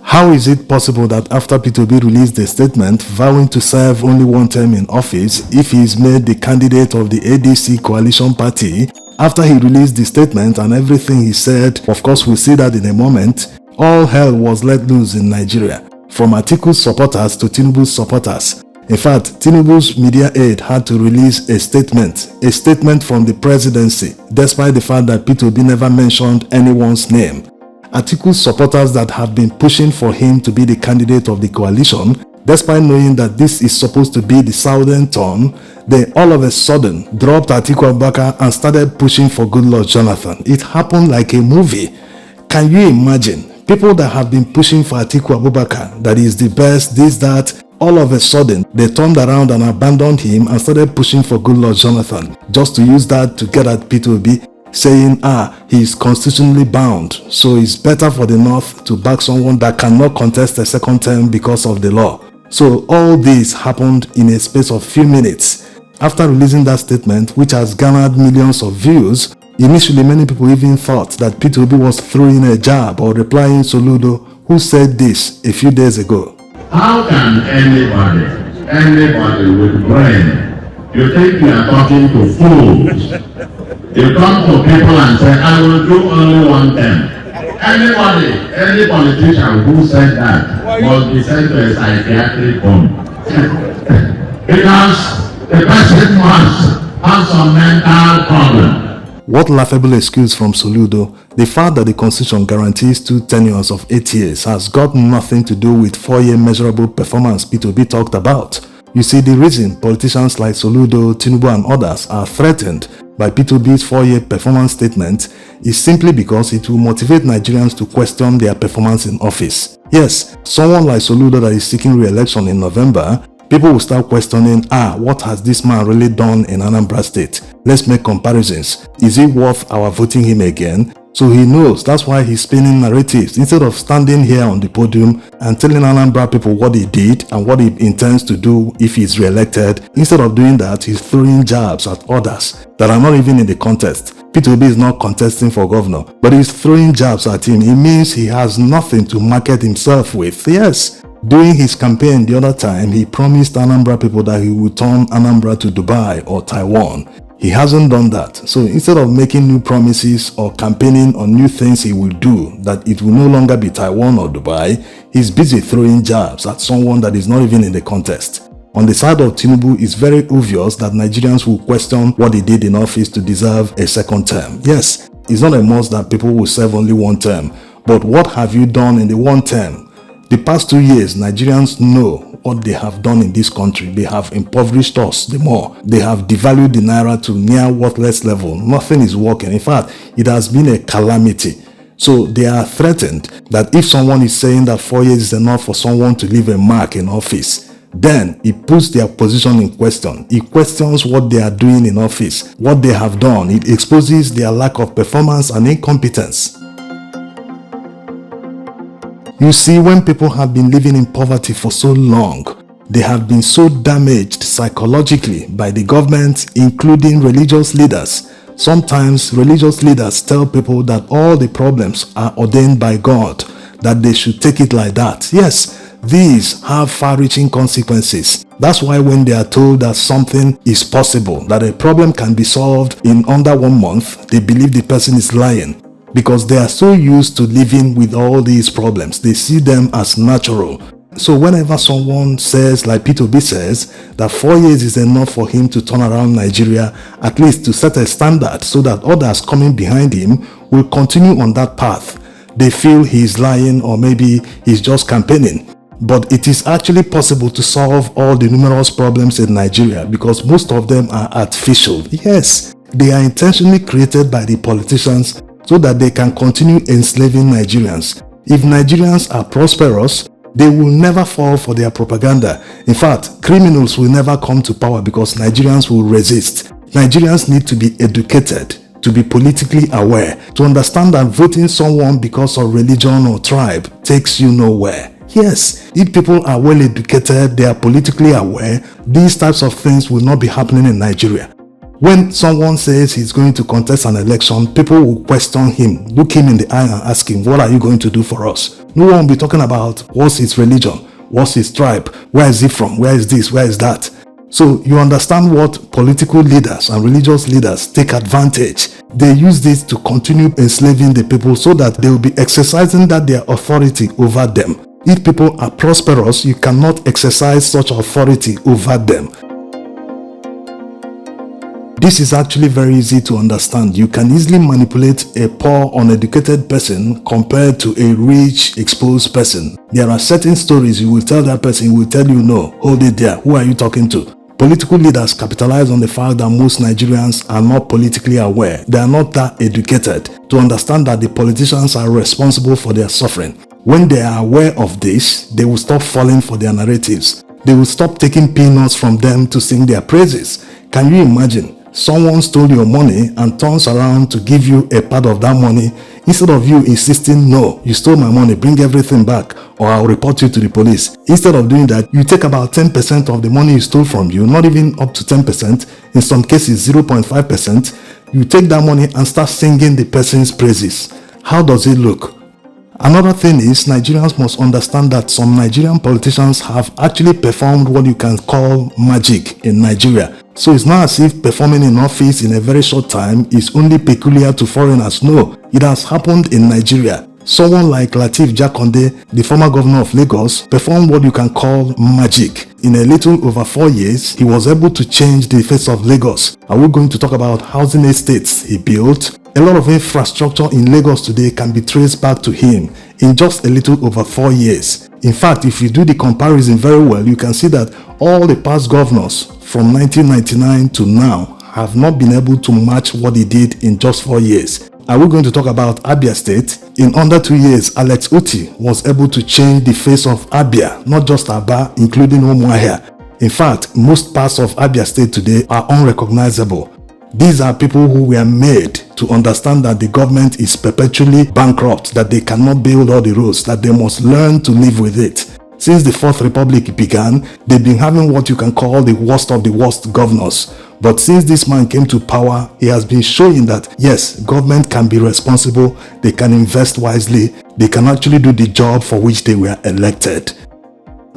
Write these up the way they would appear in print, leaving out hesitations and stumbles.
How is it possible that after P2B released a statement vowing to serve only one term in office if he is made the candidate of the ADC coalition party, after he released the statement and everything he said, of course we'll see that in a moment, all hell was let loose in Nigeria, from Atiku's supporters to Tinubu's supporters. In fact, Tinubu's media aide had to release a statement from the presidency, despite the fact that P2B never mentioned anyone's name. Atiku's supporters that have been pushing for him to be the candidate of the coalition, despite knowing that this is supposed to be the southern turn, they all of a sudden dropped Atiku Abubakar and started pushing for Goodluck Jonathan. It happened like a movie. Can you imagine? People that have been pushing for Atiku Abubakar, that is the best, this, that, all of a sudden, they turned around and abandoned him and started pushing for Goodluck Jonathan, just to use that to get at P2B, saying, he is constitutionally bound, so it's better for the North to back someone that cannot contest a second term because of the law. So all this happened in a space of few minutes. After releasing that statement, which has garnered millions of views, initially many people even thought that P2B was throwing a jab or replying Soludo, who said this a few days ago. How can anybody with brain, you think you are talking to fools? You come to people and say, I will do only one term. Any politician who said that must be sent to a psychiatric home. Because the person must have some mental problem. What laughable excuse from Soludo. The fact that the constitution guarantees 2 tenures of 8 years has got nothing to do with 4-year measurable performance P2B talked about. You see, the reason politicians like Soludo, Tinubu and others are threatened by P2B's 4-year performance statement is simply because it will motivate Nigerians to question their performance in office. Yes, someone like Soludo that is seeking re-election in November, people will start questioning, what has this man really done in Anambra State? Let's make comparisons. Is it worth our voting him again? So he knows, that's why he's spinning narratives instead of standing here on the podium and telling Anambra people what he did and what he intends to do if he's re-elected. Instead of doing that, he's throwing jabs at others that are not even in the contest. P2B is not contesting for governor, but he's throwing jabs at him. It means he has nothing to market himself with. Yes. During his campaign the other time, he promised Anambra people that he would turn Anambra to Dubai or Taiwan. He hasn't done that. So instead of making new promises or campaigning on new things he will do, that it will no longer be Taiwan or Dubai, he's busy throwing jabs at someone that is not even in the contest. On the side of Tinubu, it's very obvious that Nigerians will question what he did in office to deserve a second term. Yes, it's not a must that people will serve only one term, but what have you done in the one term? The past 2 years, Nigerians know what they have done in this country. They have impoverished us the more. They have devalued the naira to near worthless level. Nothing is working. In fact, it has been a calamity. So they are threatened that if someone is saying that 4 years is enough for someone to leave a mark in office, then it puts their position in question. It questions what they are doing in office, what they have done. It exposes their lack of performance and incompetence. You see, when people have been living in poverty for so long, they have been so damaged psychologically by the government, including religious leaders. Sometimes religious leaders tell people that all the problems are ordained by God, that they should take it like that. Yes, these have far-reaching consequences. That's why when they are told that something is possible, that a problem can be solved in under 1 month, they believe the person is lying. Because they are so used to living with all these problems, they see them as natural. So whenever someone says, like P2B says, that 4 years is enough for him to turn around Nigeria, at least to set a standard so that others coming behind him will continue on that path, they feel he's lying or maybe he's just campaigning. But it is actually possible to solve all the numerous problems in Nigeria because most of them are artificial. Yes, they are intentionally created by the politicians so that they can continue enslaving Nigerians. If Nigerians are prosperous, they will never fall for their propaganda. In fact, criminals will never come to power because Nigerians will resist. Nigerians need to be educated, to be politically aware, to understand that voting someone because of religion or tribe takes you nowhere. Yes, if people are well educated, they are politically aware, these types of things will not be happening in Nigeria. When someone says he's going to contest an election, people will question him, look him in the eye and ask him, what are you going to do for us? No one will be talking about what's his religion, what's his tribe, where is he from, where is this, where is that. So you understand what political leaders and religious leaders take advantage. They use this to continue enslaving the people so that they will be exercising their authority over them. If people are prosperous, you cannot exercise such authority over them. This is actually very easy to understand. You can easily manipulate a poor, uneducated person compared to a rich, exposed person. There are certain stories you will tell that person, he will tell you, no, hold it there, who are you talking to? Political leaders capitalize on the fact that most Nigerians are not politically aware. They are not that educated to understand that the politicians are responsible for their suffering. When they are aware of this, they will stop falling for their narratives. They will stop taking peanuts from them to sing their praises. Can you imagine? Someone stole your money and turns around to give you a part of that money instead of you insisting, no, you stole my money, bring everything back or I'll report you to the police. Instead of doing that, you take about 10% of the money you stole from you, not even up to 10%, in some cases 0.5%. You take that money and start singing the person's praises. How does it look? Another thing is, Nigerians must understand that some Nigerian politicians have actually performed what you can call magic in Nigeria. So it's not as if performing in office in a very short time is only peculiar to foreigners. No, it has happened in Nigeria. Someone like Lateef Jakonde, the former governor of Lagos, performed what you can call magic. In a little over 4 years, he was able to change the face of Lagos. Are we going to talk about housing estates he built? A lot of infrastructure in Lagos today can be traced back to him in just a little over 4 years. In fact, if you do the comparison very well, you can see that all the past governors from 1999 to now have not been able to match what he did in just 4 years. Are we going to talk about Abia State? In under 2 years, Alex Otti was able to change the face of Abia, not just Aba, including Umuahia. In fact, most parts of Abia State today are unrecognizable. These are people who were made to understand that the government is perpetually bankrupt, that they cannot build all the roads, that they must learn to live with it. Since the Fourth Republic began, they've been having what you can call the worst of the worst governors. But since this man came to power, he has been showing that yes, government can be responsible, they can invest wisely, they can actually do the job for which they were elected.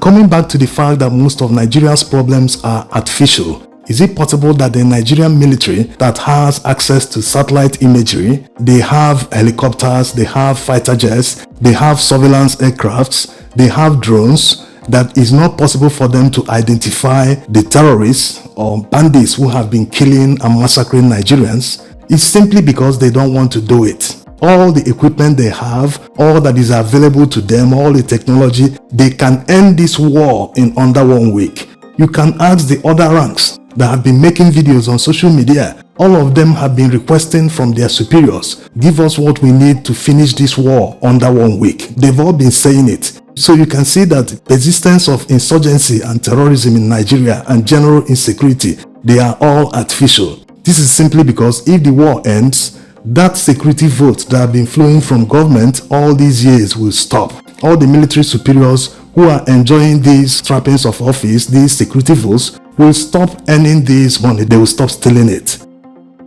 Coming back to the fact that most of Nigeria's problems are artificial, is it possible that the Nigerian military that has access to satellite imagery, they have helicopters, they have fighter jets, they have surveillance aircrafts, they have drones, that is not possible for them to identify the terrorists or bandits who have been killing and massacring Nigerians? It's simply because they don't want to do it. All the equipment they have, all that is available to them, all the technology, they can end this war in under 1 week. You can ask the other ranks that have been making videos on social media. All of them have been requesting from their superiors, give us what we need to finish this war under 1 week. They've all been saying it. So you can see that the persistence of insurgency and terrorism in Nigeria and general insecurity, they are all artificial. This is simply because if the war ends, that security vote that have been flowing from government all these years will stop. All the military superiors who are enjoying these trappings of office, these security votes, will stop earning this money. They will stop stealing it.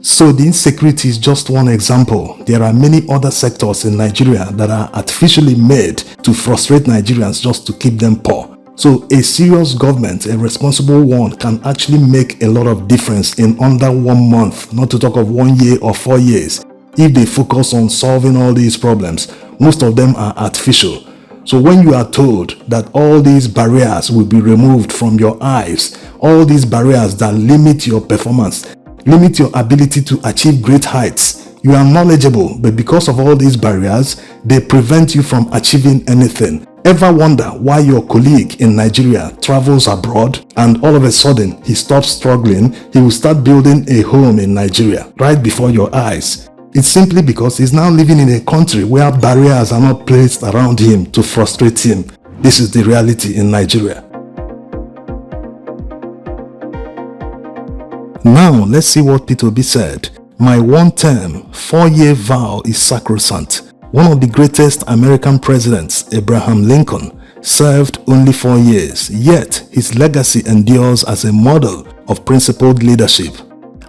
So the insecurity is just one example. There are many other sectors in Nigeria that are artificially made to frustrate Nigerians just to keep them poor. So a serious government, a responsible one, can actually make a lot of difference in under 1 month, not to talk of 1 year or 4 years. If they focus on solving all these problems, most of them are artificial. So when you are told that all these barriers will be removed from your eyes, all these barriers that limit your performance, limit your ability to achieve great heights, you are knowledgeable, but because of all these barriers, they prevent you from achieving anything. Ever wonder why your colleague in Nigeria travels abroad and all of a sudden he stops struggling, he will start building a home in Nigeria right before your eyes? It's simply because he's now living in a country where barriers are not placed around him to frustrate him. This is the reality in Nigeria. Now, let's see what Peter Obi said. My one-term, 4-year vow is sacrosanct. One of the greatest American presidents, Abraham Lincoln, served only 4 years, yet his legacy endures as a model of principled leadership.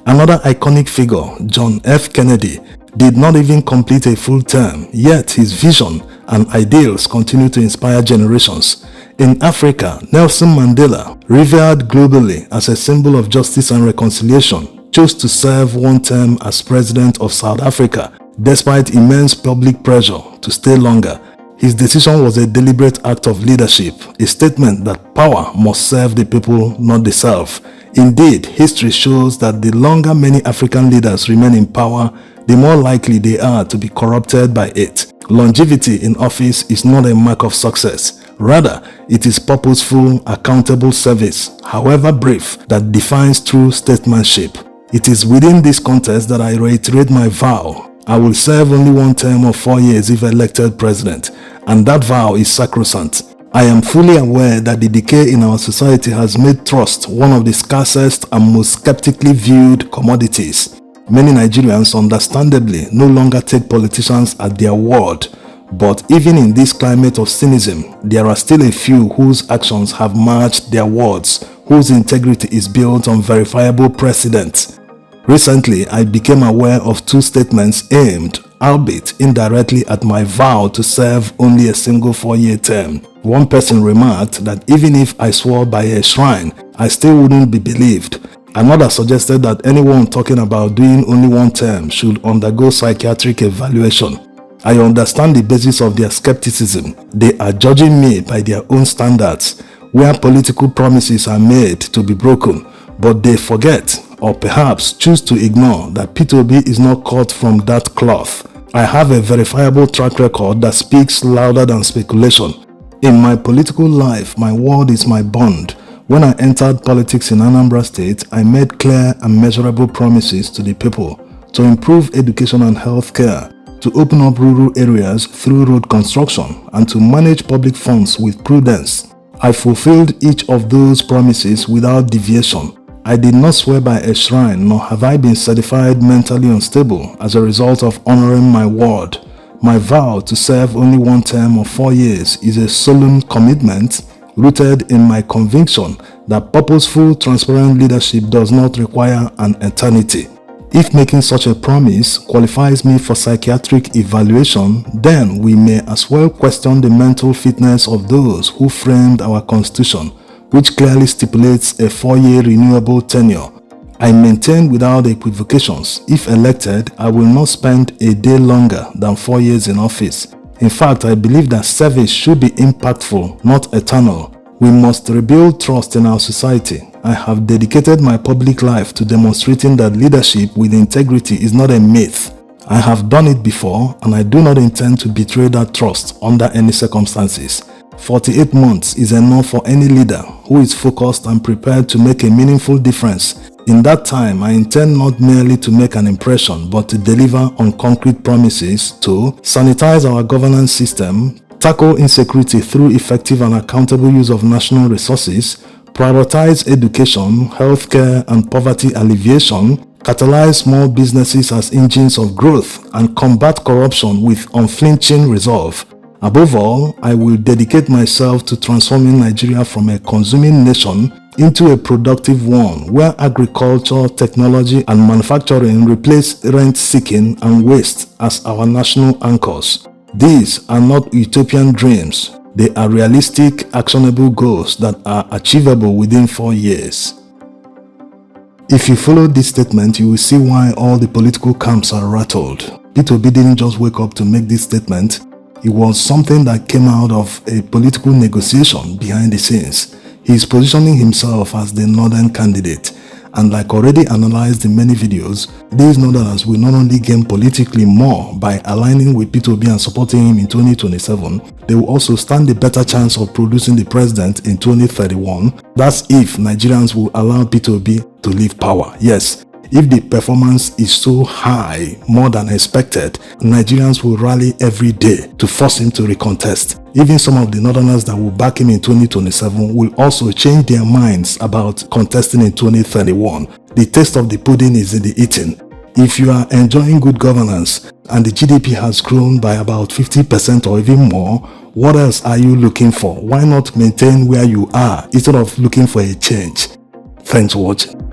Another iconic figure, John F. Kennedy, did not even complete a full term, yet his vision and ideals continue to inspire generations. In Africa, Nelson Mandela, revered globally as a symbol of justice and reconciliation, chose to serve one term as president of South Africa, despite immense public pressure to stay longer. His decision was a deliberate act of leadership, a statement that power must serve the people, not the self. Indeed, history shows that the longer many African leaders remain in power, the more likely they are to be corrupted by it. Longevity in office is not a mark of success. Rather, it is purposeful, accountable service, however brief, that defines true statesmanship. It is within this context that I reiterate my vow. I will serve only one term of 4 years if elected president, and that vow is sacrosanct. I am fully aware that the decay in our society has made trust one of the scarcest and most skeptically viewed commodities. Many Nigerians understandably no longer take politicians at their word, but even in this climate of cynicism, there are still a few whose actions have matched their words, whose integrity is built on verifiable precedent. Recently, I became aware of two statements aimed, albeit indirectly, at my vow to serve only a single 4-year term. One person remarked that even if I swore by a shrine, I still wouldn't be believed. Another suggested that anyone talking about doing only one term should undergo psychiatric evaluation. I understand the basis of their skepticism. They are judging me by their own standards, where political promises are made to be broken, but they forget, or perhaps choose to ignore, that P2B is not cut from that cloth. I have a verifiable track record that speaks louder than speculation. In my political life, my word is my bond. When I entered politics in Anambra State, I made clear and measurable promises to the people to improve education and healthcare, to open up rural areas through road construction, and to manage public funds with prudence. I fulfilled each of those promises without deviation. I did not swear by a shrine, nor have I been certified mentally unstable as a result of honoring my word. My vow to serve only one term of 4 years is a solemn commitment rooted in my conviction that purposeful, transparent leadership does not require an eternity. If making such a promise qualifies me for psychiatric evaluation, then we may as well question the mental fitness of those who framed our constitution, which clearly stipulates a 4-year renewable tenure. I maintain without equivocations, if elected, I will not spend a day longer than 4 years in office. In fact, I believe that service should be impactful, not eternal. We must rebuild trust in our society. I have dedicated my public life to demonstrating that leadership with integrity is not a myth. I have done it before, and I do not intend to betray that trust under any circumstances. 48 months is enough for any leader who is focused and prepared to make a meaningful difference. In that time, I intend not merely to make an impression, but to deliver on concrete promises to sanitize our governance system, tackle insecurity through effective and accountable use of national resources, prioritize education, healthcare, and poverty alleviation, catalyze small businesses as engines of growth, and combat corruption with unflinching resolve. Above all, I will dedicate myself to transforming Nigeria from a consuming nation into a productive one where agriculture, technology, and manufacturing replace rent-seeking and waste as our national anchors. These are not utopian dreams. They are realistic, actionable goals that are achievable within 4 years. If you follow this statement, you will see why all the political camps are rattled. P2B didn't just wake up to make this statement. It was something that came out of a political negotiation behind the scenes. He is positioning himself as the northern candidate, and like already analyzed in many videos, these northerners will not only gain politically more by aligning with P2B and supporting him in 2027, they will also stand a better chance of producing the president in 2031. That's if Nigerians will allow P2B to leave power. Yes, if the performance is so high, more than expected, Nigerians will rally every day to force him to recontest. Even some of the northerners that will back him in 2027 will also change their minds about contesting in 2031. The taste of the pudding is in the eating. If you are enjoying good governance and the GDP has grown by about 50% or even more, what else are you looking for? Why not maintain where you are instead of looking for a change? Thanks for watching.